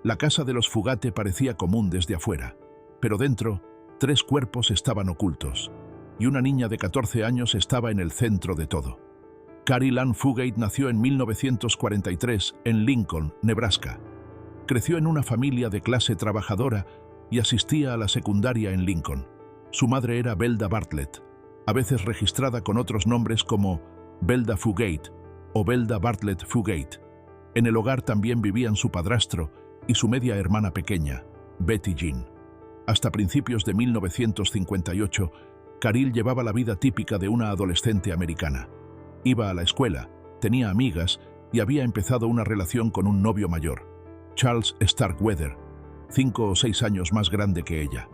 La casa de los Fugate parecía común desde afuera, pero dentro, 3 cuerpos estaban ocultos, y una niña de 14 años estaba en el centro de todo. Caril Ann Fugate nació en 1943 en Lincoln, Nebraska. Creció en una familia de clase trabajadora y asistía a la secundaria en Lincoln. Su madre era Belda Bartlett, a veces registrada con otros nombres como Belda Fugate o Belda Bartlett Fugate. En el hogar también vivían su padrastro y su media hermana pequeña, Betty Jean. Hasta principios de 1958, Caril llevaba la vida típica de una adolescente americana. Iba a la escuela, tenía amigas y había empezado una relación con un novio mayor, Charles Starkweather, 5 o 6 años más grande que ella.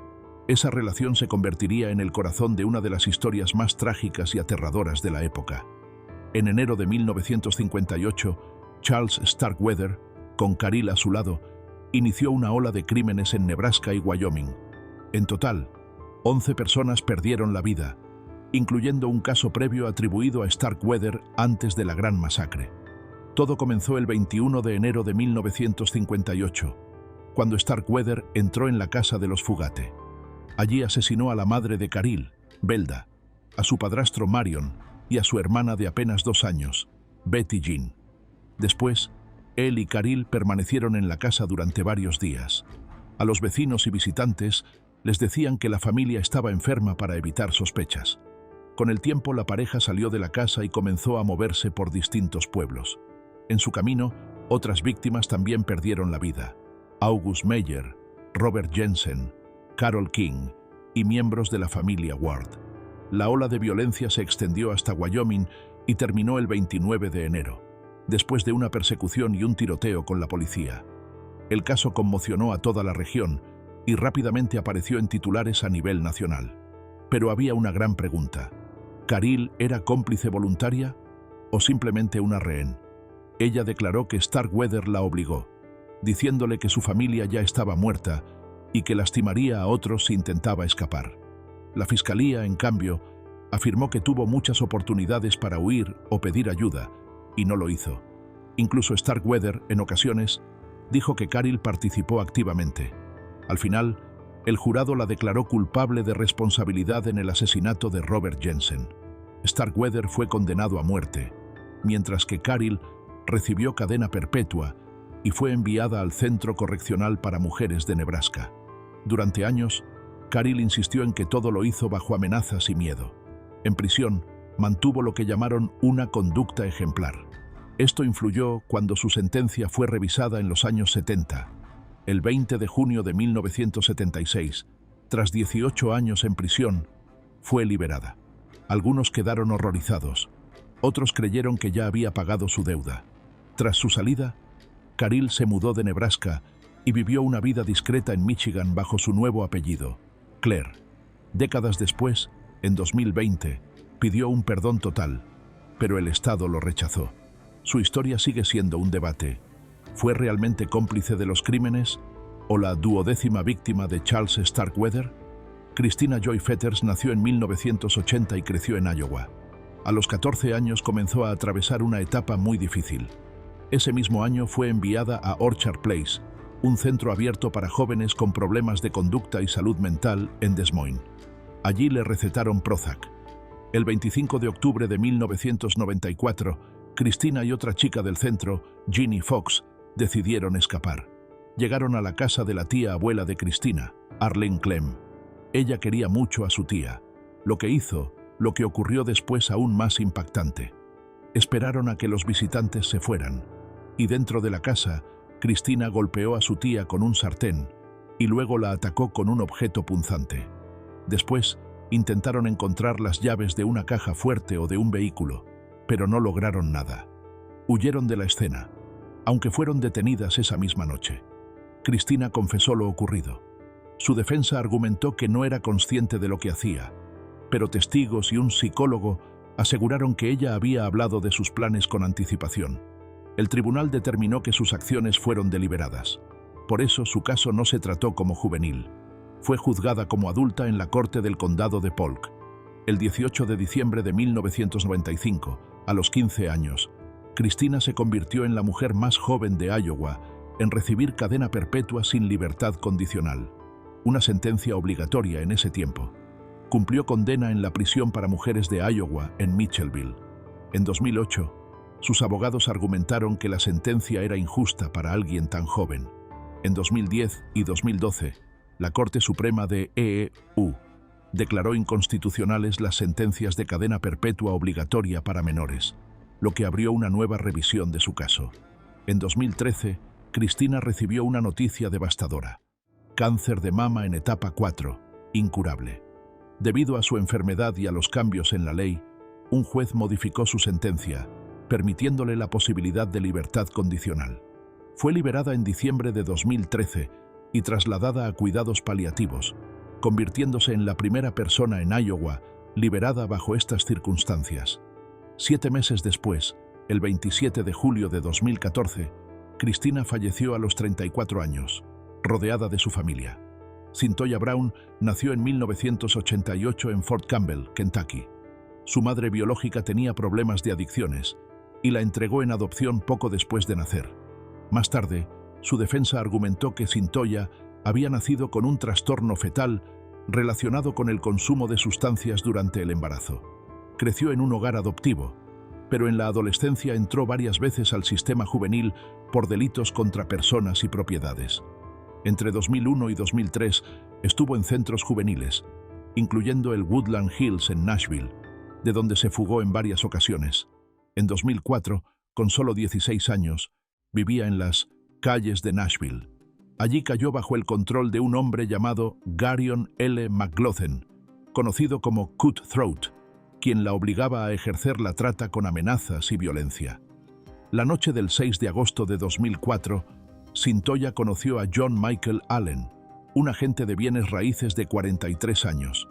Esa relación se convertiría en el corazón de una de las historias más trágicas y aterradoras de la época. En enero de 1958, Charles Starkweather, con Caril a su lado, inició una ola de crímenes en Nebraska y Wyoming. En total, 11 personas perdieron la vida, incluyendo un caso previo atribuido a Starkweather antes de la Gran Masacre. Todo comenzó el 21 de enero de 1958, cuando Starkweather entró en la casa de los Fugate. Allí asesinó a la madre de Caril, Belda, a su padrastro Marion y a su hermana de apenas 2 años, Betty Jean. Después, él y Caril permanecieron en la casa durante varios días. A los vecinos y visitantes les decían que la familia estaba enferma para evitar sospechas. Con el tiempo, la pareja salió de la casa y comenzó a moverse por distintos pueblos. En su camino, otras víctimas también perdieron la vida. August Meyer, Robert Jensen, Carol King y miembros de la familia Ward. La ola de violencia se extendió hasta Wyoming y terminó el 29 de enero, después de una persecución y un tiroteo con la policía. El caso conmocionó a toda la región y rápidamente apareció en titulares a nivel nacional. Pero había una gran pregunta. ¿Caril era cómplice voluntaria o simplemente una rehén? Ella declaró que Starkweather la obligó, diciéndole que su familia ya estaba muerta y que lastimaría a otros si intentaba escapar. La fiscalía, en cambio, afirmó que tuvo muchas oportunidades para huir o pedir ayuda, y no lo hizo. Incluso Starkweather, en ocasiones, dijo que Caril participó activamente. Al final, el jurado la declaró culpable de responsabilidad en el asesinato de Robert Jensen. Starkweather fue condenado a muerte, mientras que Caril recibió cadena perpetua y fue enviada al Centro Correccional para Mujeres de Nebraska. Durante años, Caril insistió en que todo lo hizo bajo amenazas y miedo. En prisión, mantuvo lo que llamaron una conducta ejemplar. Esto influyó cuando su sentencia fue revisada en los años 70. El 20 de junio de 1976, tras 18 años en prisión, fue liberada. Algunos quedaron horrorizados. Otros creyeron que ya había pagado su deuda. Tras su salida, Caril se mudó de Nebraska y vivió una vida discreta en Michigan bajo su nuevo apellido, Claire. Décadas después, en 2020, pidió un perdón total, pero el Estado lo rechazó. Su historia sigue siendo un debate. ¿Fue realmente cómplice de los crímenes o la 12ª víctima de Charles Starkweather? Christina Joy Fetters nació en 1980 y creció en Iowa. A los 14 años comenzó a atravesar una etapa muy difícil. Ese mismo año fue enviada a Orchard Place, un centro abierto para jóvenes con problemas de conducta y salud mental en Des Moines. Allí le recetaron Prozac. El 25 de octubre de 1994, Christina y otra chica del centro, Ginny Fox, decidieron escapar. Llegaron a la casa de la tía abuela de Christina, Arlene Clem. Ella quería mucho a su tía. Lo que ocurrió después aún más impactante. Esperaron a que los visitantes se fueran, y dentro de la casa, Christina golpeó a su tía con un sartén y luego la atacó con un objeto punzante. Después, intentaron encontrar las llaves de una caja fuerte o de un vehículo, pero no lograron nada. Huyeron de la escena, aunque fueron detenidas esa misma noche. Christina confesó lo ocurrido. Su defensa argumentó que no era consciente de lo que hacía, pero testigos y un psicólogo aseguraron que ella había hablado de sus planes con anticipación. El tribunal determinó que sus acciones fueron deliberadas. Por eso su caso no se trató como juvenil. Fue juzgada como adulta en la corte del condado de Polk. El 18 de diciembre de 1995, a los 15 años, Christina se convirtió en la mujer más joven de Iowa en recibir cadena perpetua sin libertad condicional, una sentencia obligatoria en ese tiempo. Cumplió condena en la prisión para mujeres de Iowa, en Mitchellville. En 2008, sus abogados argumentaron que la sentencia era injusta para alguien tan joven. En 2010 y 2012, la Corte Suprema de EU declaró inconstitucionales las sentencias de cadena perpetua obligatoria para menores, lo que abrió una nueva revisión de su caso. En 2013, Cristina recibió una noticia devastadora: cáncer de mama en etapa 4, incurable. Debido a su enfermedad y a los cambios en la ley, un juez modificó su sentencia, permitiéndole la posibilidad de libertad condicional. Fue liberada en diciembre de 2013 y trasladada a cuidados paliativos, convirtiéndose en la primera persona en Iowa liberada bajo estas circunstancias. 7 meses después, el 27 de julio de 2014, Cristina falleció a los 34 años, rodeada de su familia. Cyntoia Brown nació en 1988 en Fort Campbell, Kentucky. Su madre biológica tenía problemas de adicciones y la entregó en adopción poco después de nacer. Más tarde, su defensa argumentó que Cyntoia había nacido con un trastorno fetal relacionado con el consumo de sustancias durante el embarazo. Creció en un hogar adoptivo, pero en la adolescencia entró varias veces al sistema juvenil por delitos contra personas y propiedades. Entre 2001 y 2003 estuvo en centros juveniles, incluyendo el Woodland Hills en Nashville, de donde se fugó en varias ocasiones. En 2004, con solo 16 años, vivía en las calles de Nashville. Allí cayó bajo el control de un hombre llamado Garion L. McLaughlin, conocido como Cutthroat, quien la obligaba a ejercer la trata con amenazas y violencia. La noche del 6 de agosto de 2004, Cyntoia conoció a John Michael Allen, un agente de bienes raíces de 43 años.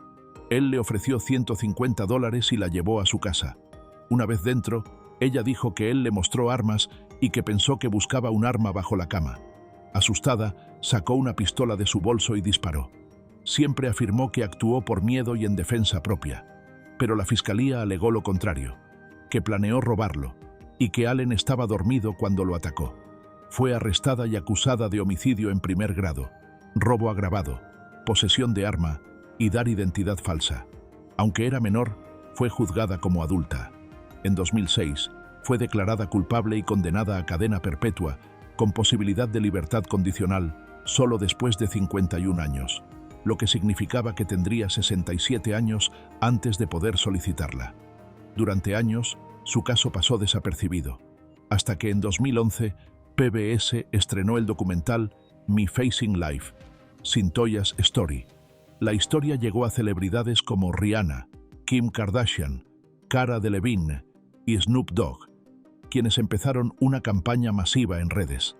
Él le ofreció $150 y la llevó a su casa. Una vez dentro, ella dijo que él le mostró armas y que pensó que buscaba un arma bajo la cama. Asustada, sacó una pistola de su bolso y disparó. Siempre afirmó que actuó por miedo y en defensa propia, pero la fiscalía alegó lo contrario, que planeó robarlo y que Allen estaba dormido cuando lo atacó. Fue arrestada y acusada de homicidio en primer grado, robo agravado, posesión de arma y dar identidad falsa. Aunque era menor, fue juzgada como adulta. En 2006, fue declarada culpable y condenada a cadena perpetua, con posibilidad de libertad condicional, solo después de 51 años, lo que significaba que tendría 67 años antes de poder solicitarla. Durante años, su caso pasó desapercibido, hasta que en 2011 PBS estrenó el documental Me Facing Life, Cyntoia's Story. La historia llegó a celebridades como Rihanna, Kim Kardashian, Cara Delevingne y Snoop Dogg, quienes empezaron una campaña masiva en redes.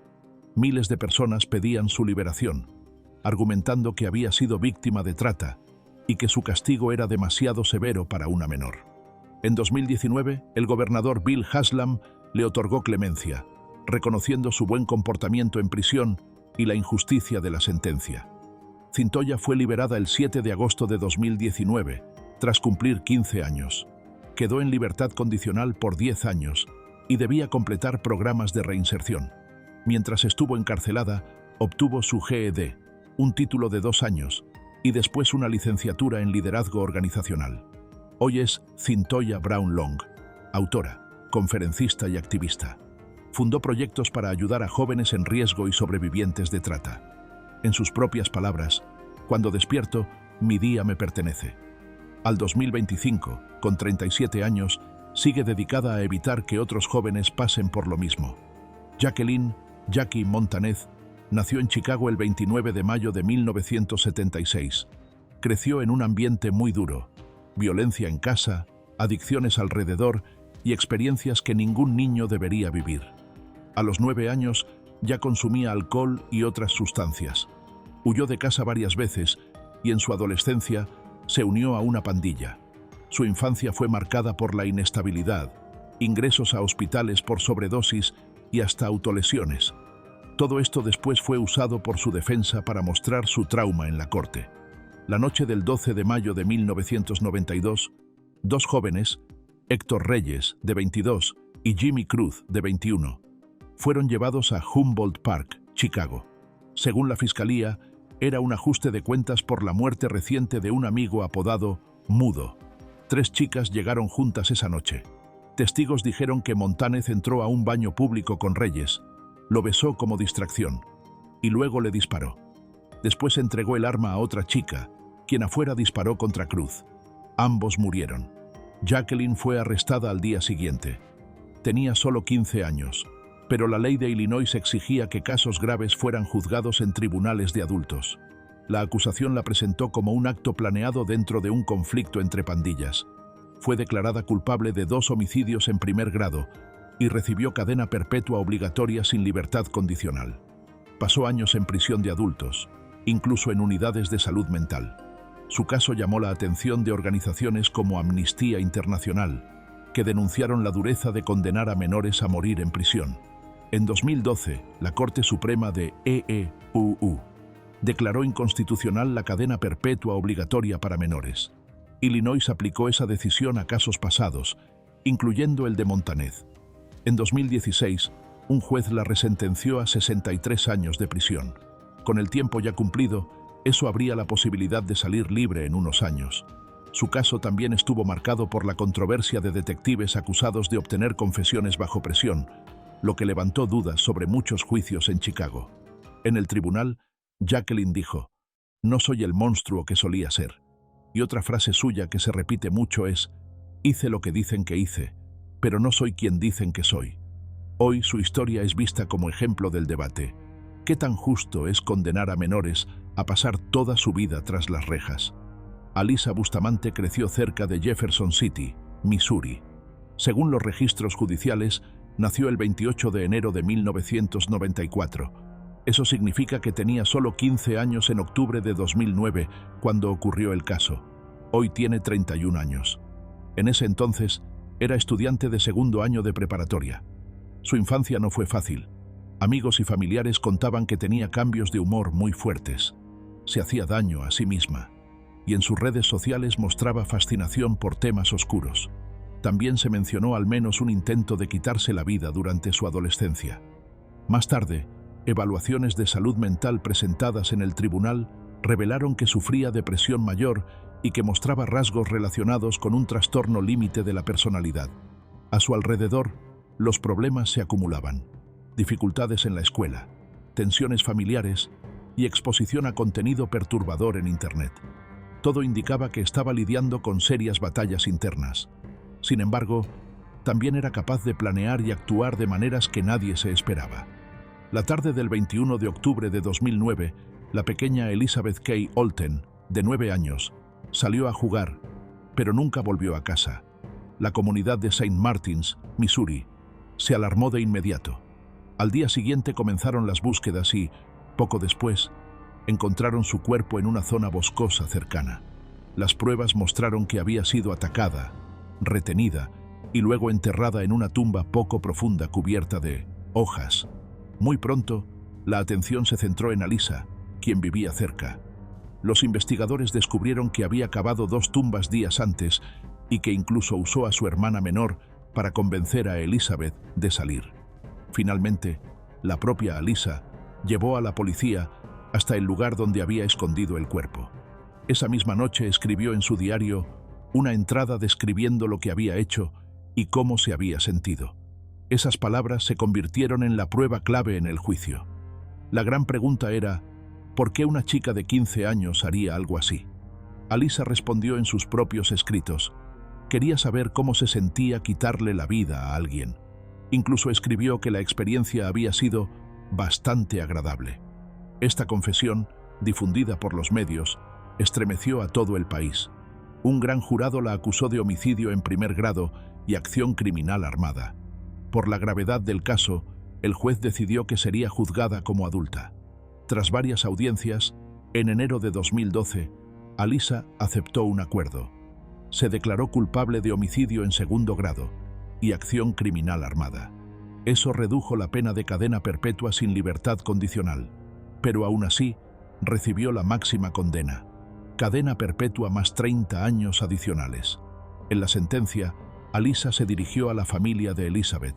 Miles de personas pedían su liberación, argumentando que había sido víctima de trata y que su castigo era demasiado severo para una menor. En 2019, el gobernador Bill Haslam le otorgó clemencia, reconociendo su buen comportamiento en prisión y la injusticia de la sentencia. Cyntoia fue liberada el 7 de agosto de 2019, tras cumplir 15 años. Quedó en libertad condicional por 10 años y debía completar programas de reinserción. Mientras estuvo encarcelada, obtuvo su GED, un título de 2 años, y después una licenciatura en liderazgo organizacional. Hoy es Cyntoia Brown Long, autora, conferencista y activista. Fundó proyectos para ayudar a jóvenes en riesgo y sobrevivientes de trata. En sus propias palabras, cuando despierto, mi día me pertenece. Al 2025, con 37 años, sigue dedicada a evitar que otros jóvenes pasen por lo mismo. Jackie Montanez nació en Chicago el 29 de mayo de 1976. Creció en un ambiente muy duro, violencia en casa, adicciones alrededor y experiencias que ningún niño debería vivir. A los 9 años ya consumía alcohol y otras sustancias. Huyó de casa varias veces y en su adolescencia se unió a una pandilla. Su infancia fue marcada por la inestabilidad, ingresos a hospitales por sobredosis y hasta autolesiones. Todo esto después fue usado por su defensa para mostrar su trauma en la corte. La noche del 12 de mayo de 1992, 2 jóvenes, Héctor Reyes, de 22, y Jimmy Cruz, de 21, fueron llevados a Humboldt Park, Chicago. Según la fiscalía, era un ajuste de cuentas por la muerte reciente de un amigo apodado Mudo. 3 chicas llegaron juntas esa noche. Testigos dijeron que Montanez entró a un baño público con Reyes, lo besó como distracción y luego le disparó. Después entregó el arma a otra chica, quien afuera disparó contra Cruz. Ambos murieron. Jacqueline fue arrestada al día siguiente. Tenía solo 15 años, pero la ley de Illinois exigía que casos graves fueran juzgados en tribunales de adultos. La acusación la presentó como un acto planeado dentro de un conflicto entre pandillas. Fue declarada culpable de 2 homicidios en primer grado y recibió cadena perpetua obligatoria sin libertad condicional. Pasó años en prisión de adultos, incluso en unidades de salud mental. Su caso llamó la atención de organizaciones como Amnistía Internacional, que denunciaron la dureza de condenar a menores a morir en prisión. En 2012, la Corte Suprema de EEUU declaró inconstitucional la cadena perpetua obligatoria para menores. Illinois aplicó esa decisión a casos pasados, incluyendo el de Montanez. En 2016, un juez la resentenció a 63 años de prisión. Con el tiempo ya cumplido, eso abría la posibilidad de salir libre en unos años. Su caso también estuvo marcado por la controversia de detectives acusados de obtener confesiones bajo presión, lo que levantó dudas sobre muchos juicios en Chicago. En el tribunal, Jacqueline dijo: "No soy el monstruo que solía ser". Y otra frase suya que se repite mucho es: "Hice lo que dicen que hice, pero no soy quien dicen que soy". Hoy su historia es vista como ejemplo del debate. ¿Qué tan justo es condenar a menores a pasar toda su vida tras las rejas? Alyssa Bustamante creció cerca de Jefferson City, Missouri. Según los registros judiciales, nació el 28 de enero de 1994. Eso significa que tenía solo 15 años en octubre de 2009, cuando ocurrió el caso. Hoy tiene 31 años. En ese entonces, era estudiante de segundo año de preparatoria. Su infancia no fue fácil. Amigos y familiares contaban que tenía cambios de humor muy fuertes. Se hacía daño a sí misma. Y en sus redes sociales mostraba fascinación por temas oscuros. También se mencionó al menos un intento de quitarse la vida durante su adolescencia. Más tarde, evaluaciones de salud mental presentadas en el tribunal revelaron que sufría depresión mayor y que mostraba rasgos relacionados con un trastorno límite de la personalidad. A su alrededor, los problemas se acumulaban: dificultades en la escuela, tensiones familiares y exposición a contenido perturbador en Internet. Todo indicaba que estaba lidiando con serias batallas internas. Sin embargo, también era capaz de planear y actuar de maneras que nadie se esperaba. La tarde del 21 de octubre de 2009, la pequeña Elizabeth Kay Olten, de 9 años, salió a jugar, pero nunca volvió a casa. La comunidad de St. Martins, Missouri, se alarmó de inmediato. Al día siguiente comenzaron las búsquedas y, poco después, encontraron su cuerpo en una zona boscosa cercana. Las pruebas mostraron que había sido atacada, retenida y luego enterrada en una tumba poco profunda cubierta de hojas. Muy pronto, la atención se centró en Alyssa, quien vivía cerca. Los investigadores descubrieron que había cavado 2 tumbas días antes y que incluso usó a su hermana menor para convencer a Elizabeth de salir. Finalmente, la propia Alyssa llevó a la policía hasta el lugar donde había escondido el cuerpo. Esa misma noche escribió en su diario una entrada describiendo lo que había hecho y cómo se había sentido. Esas palabras se convirtieron en la prueba clave en el juicio. La gran pregunta era: ¿por qué una chica de 15 años haría algo así? Alyssa respondió en sus propios escritos: quería saber cómo se sentía quitarle la vida a alguien. Incluso escribió que la experiencia había sido bastante agradable. Esta confesión, difundida por los medios, estremeció a todo el país. Un gran jurado la acusó de homicidio en primer grado y acción criminal armada. Por la gravedad del caso, el juez decidió que sería juzgada como adulta. Tras varias audiencias, en enero de 2012, Alyssa aceptó un acuerdo. Se declaró culpable de homicidio en segundo grado y acción criminal armada. Eso redujo la pena de cadena perpetua sin libertad condicional, pero aún así recibió la máxima condena: cadena perpetua más 30 años adicionales. En la sentencia, Alyssa se dirigió a la familia de Elizabeth: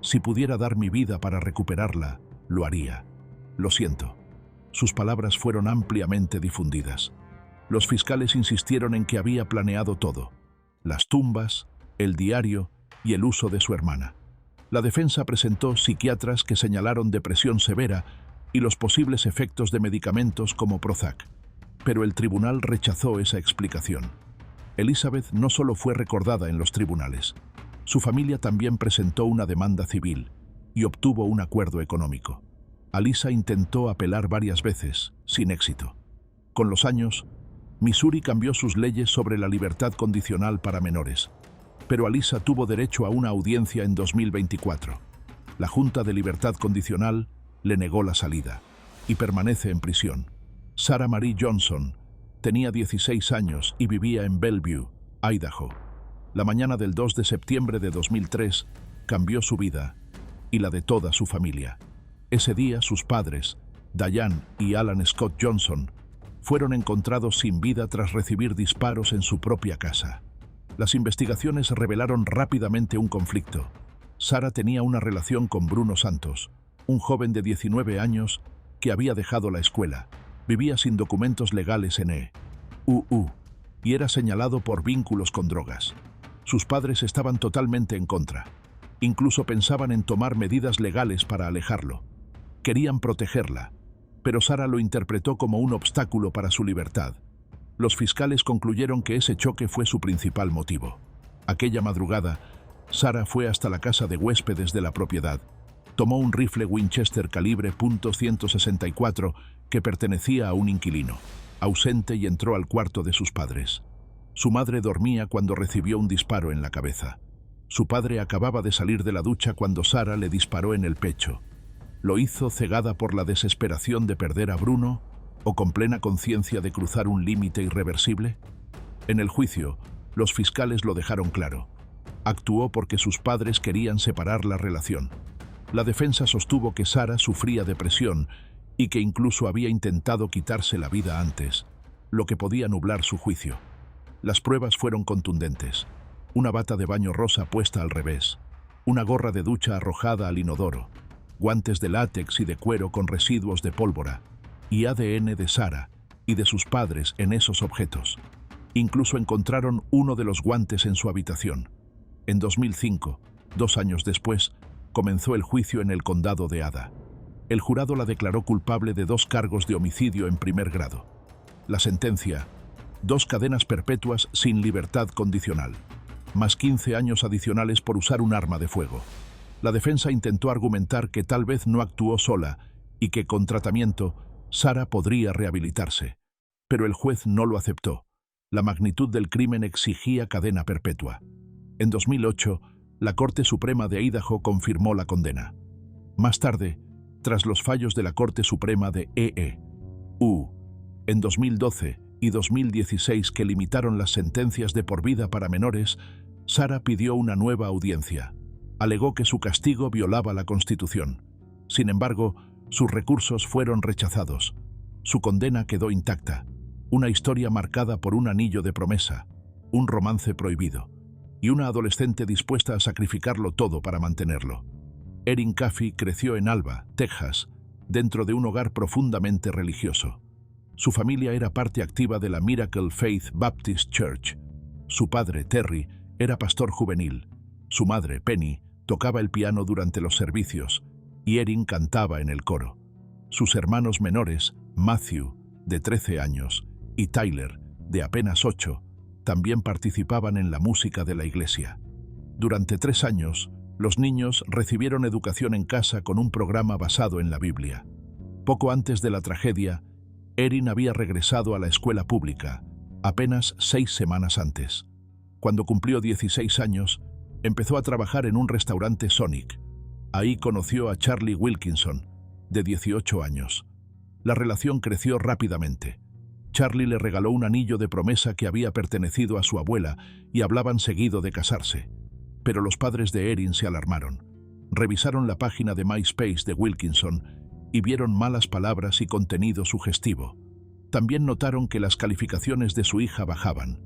si pudiera dar mi vida para recuperarla, lo haría. Lo siento. Sus palabras fueron ampliamente difundidas. Los fiscales insistieron en que había planeado todo: las tumbas, el diario y el uso de su hermana. La defensa presentó psiquiatras que señalaron depresión severa y los posibles efectos de medicamentos como Prozac. Pero el tribunal rechazó esa explicación. Elizabeth no solo fue recordada en los tribunales. Su familia también presentó una demanda civil y obtuvo un acuerdo económico. Alyssa intentó apelar varias veces, sin éxito. Con los años, Missouri cambió sus leyes sobre la libertad condicional para menores, pero Alyssa tuvo derecho a una audiencia en 2024. La Junta de Libertad Condicional le negó la salida y permanece en prisión. Sarah Marie Johnson tenía 16 años y vivía en Bellevue, Idaho. La mañana del 2 de septiembre de 2003 cambió su vida y la de toda su familia. Ese día sus padres, Diane y Alan Scott Johnson, fueron encontrados sin vida tras recibir disparos en su propia casa. Las investigaciones revelaron rápidamente un conflicto. Sarah tenía una relación con Bruno Santos, un joven de 19 años que había dejado la escuela, vivía sin documentos legales en E.U. y era señalado por vínculos con drogas. Sus padres estaban totalmente en contra. Incluso pensaban en tomar medidas legales para alejarlo. Querían protegerla, pero Sarah lo interpretó como un obstáculo para su libertad. Los fiscales concluyeron que ese choque fue su principal motivo. Aquella madrugada, Sarah fue hasta la casa de huéspedes de la propiedad. Tomó un rifle Winchester calibre .164 que pertenecía a un inquilino, ausente, y entró al cuarto de sus padres. Su madre dormía cuando recibió un disparo en la cabeza. Su padre acababa de salir de la ducha cuando Sarah le disparó en el pecho. ¿Lo hizo cegada por la desesperación de perder a Bruno o con plena conciencia de cruzar un límite irreversible? En el juicio, los fiscales lo dejaron claro. Actuó porque sus padres querían separar la relación. La defensa sostuvo que Sarah sufría depresión y que incluso había intentado quitarse la vida antes, lo que podía nublar su juicio. Las pruebas fueron contundentes. Una bata de baño rosa puesta al revés, una gorra de ducha arrojada al inodoro, guantes de látex y de cuero con residuos de pólvora, y ADN de Sarah y de sus padres en esos objetos. Incluso encontraron uno de los guantes en su habitación. En 2005, 2 años después, comenzó el juicio en el condado de Ada. El jurado la declaró culpable de 2 cargos de homicidio en primer grado. La sentencia: 2 cadenas perpetuas sin libertad condicional, más 15 años adicionales por usar un arma de fuego. La defensa intentó argumentar que tal vez no actuó sola y que con tratamiento Sarah podría rehabilitarse, pero el juez no lo aceptó. La magnitud del crimen exigía cadena perpetua. En 2008, la Corte Suprema de Idaho confirmó la condena. Más tarde, tras los fallos de la Corte Suprema de E.U. en 2012 y 2016 que limitaron las sentencias de por vida para menores, Sarah pidió una nueva audiencia. Alegó que su castigo violaba la Constitución. Sin embargo, sus recursos fueron rechazados. Su condena quedó intacta. Una historia marcada por un anillo de promesa, un romance prohibido y una adolescente dispuesta a sacrificarlo todo para mantenerlo. Erin Caffey creció en Alba, Texas, dentro de un hogar profundamente religioso. Su familia era parte activa de la Miracle Faith Baptist Church. Su padre, Terry, era pastor juvenil. Su madre, Penny, tocaba el piano durante los servicios y Erin cantaba en el coro. Sus hermanos menores, Matthew, de 13 años, y Tyler, de apenas 8, también participaban en la música de la iglesia. Durante 3 años, los niños recibieron educación en casa con un programa basado en la Biblia. Poco antes de la tragedia, Erin había regresado a la escuela pública, apenas 6 semanas antes. Cuando cumplió 16 años, empezó a trabajar en un restaurante Sonic. Ahí conoció a Charlie Wilkinson, de 18 años. La relación creció rápidamente. Charlie le regaló un anillo de promesa que había pertenecido a su abuela y hablaban seguido de casarse. Pero los padres de Erin se alarmaron. Revisaron la página de MySpace de Wilkinson y vieron malas palabras y contenido sugestivo. También notaron que las calificaciones de su hija bajaban.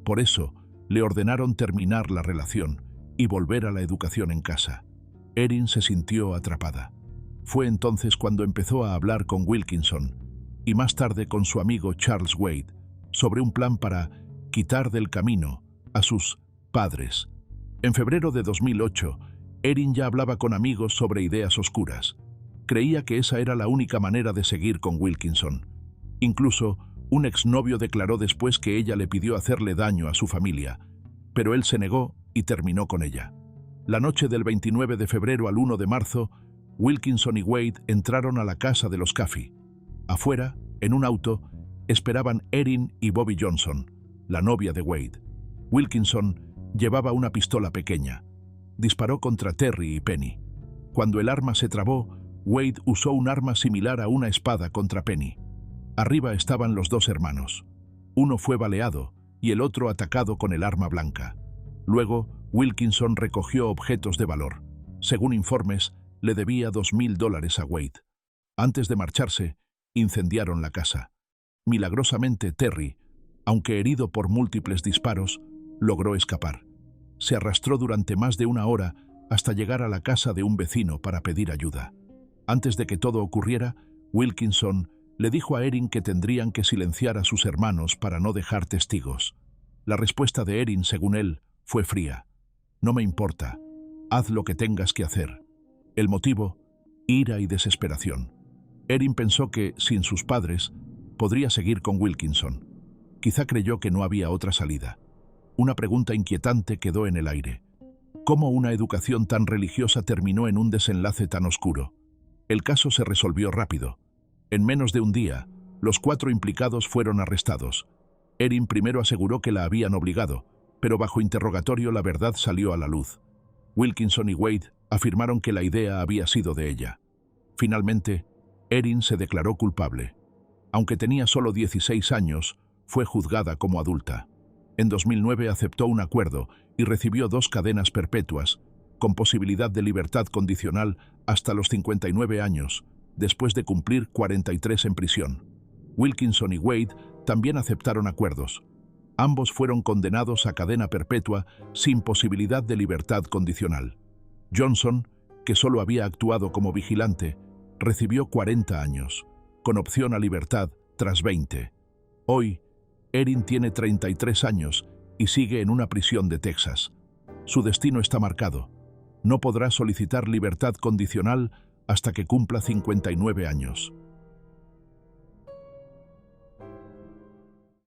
Por eso, le ordenaron terminar la relación y volver a la educación en casa. Erin se sintió atrapada. Fue entonces cuando empezó a hablar con Wilkinson y más tarde con su amigo Charles Wade sobre un plan para quitar del camino a sus padres. En febrero de 2008, Erin ya hablaba con amigos sobre ideas oscuras. Creía que esa era la única manera de seguir con Wilkinson. Incluso, un exnovio declaró después que ella le pidió hacerle daño a su familia, pero él se negó y terminó con ella. La noche del 29 de febrero al 1 de marzo, Wilkinson y Wade entraron a la casa de los Caffey. Afuera, en un auto, esperaban Erin y Bobby Johnson, la novia de Wade. Wilkinson llevaba una pistola pequeña. Disparó contra Terry y Penny. Cuando el arma se trabó, Wade usó un arma similar a una espada contra Penny. Arriba estaban los dos hermanos. Uno fue baleado y el otro atacado con el arma blanca. Luego, Wilkinson recogió objetos de valor. Según informes, le debía $2,000 a Wade. Antes de marcharse, incendiaron la casa. Milagrosamente, Terry, aunque herido por múltiples disparos, logró escapar. Se arrastró durante más de una hora hasta llegar a la casa de un vecino para pedir ayuda. Antes de que todo ocurriera, Wilkinson le dijo a Erin que tendrían que silenciar a sus hermanos para no dejar testigos. La respuesta de Erin, según él, fue fría. «No me importa. Haz lo que tengas que hacer». El motivo, ira y desesperación. Erin pensó que, sin sus padres, podría seguir con Wilkinson. Quizá creyó que no había otra salida. Una pregunta inquietante quedó en el aire. ¿Cómo una educación tan religiosa terminó en un desenlace tan oscuro? El caso se resolvió rápido. En menos de un día, los 4 implicados fueron arrestados. Erin primero aseguró que la habían obligado, pero bajo interrogatorio la verdad salió a la luz. Wilkinson y Wade afirmaron que la idea había sido de ella. Finalmente, Erin se declaró culpable. Aunque tenía solo 16 años, fue juzgada como adulta. En 2009 aceptó un acuerdo y recibió 2 cadenas perpetuas, con posibilidad de libertad condicional hasta los 59 años, después de cumplir 43 en prisión. Wilkinson y Wade también aceptaron acuerdos. Ambos fueron condenados a cadena perpetua sin posibilidad de libertad condicional. Johnson, que solo había actuado como vigilante, recibió 40 años, con opción a libertad tras 20. Hoy, Erin tiene 33 años y sigue en una prisión de Texas. Su destino está marcado. No podrá solicitar libertad condicional hasta que cumpla 59 años.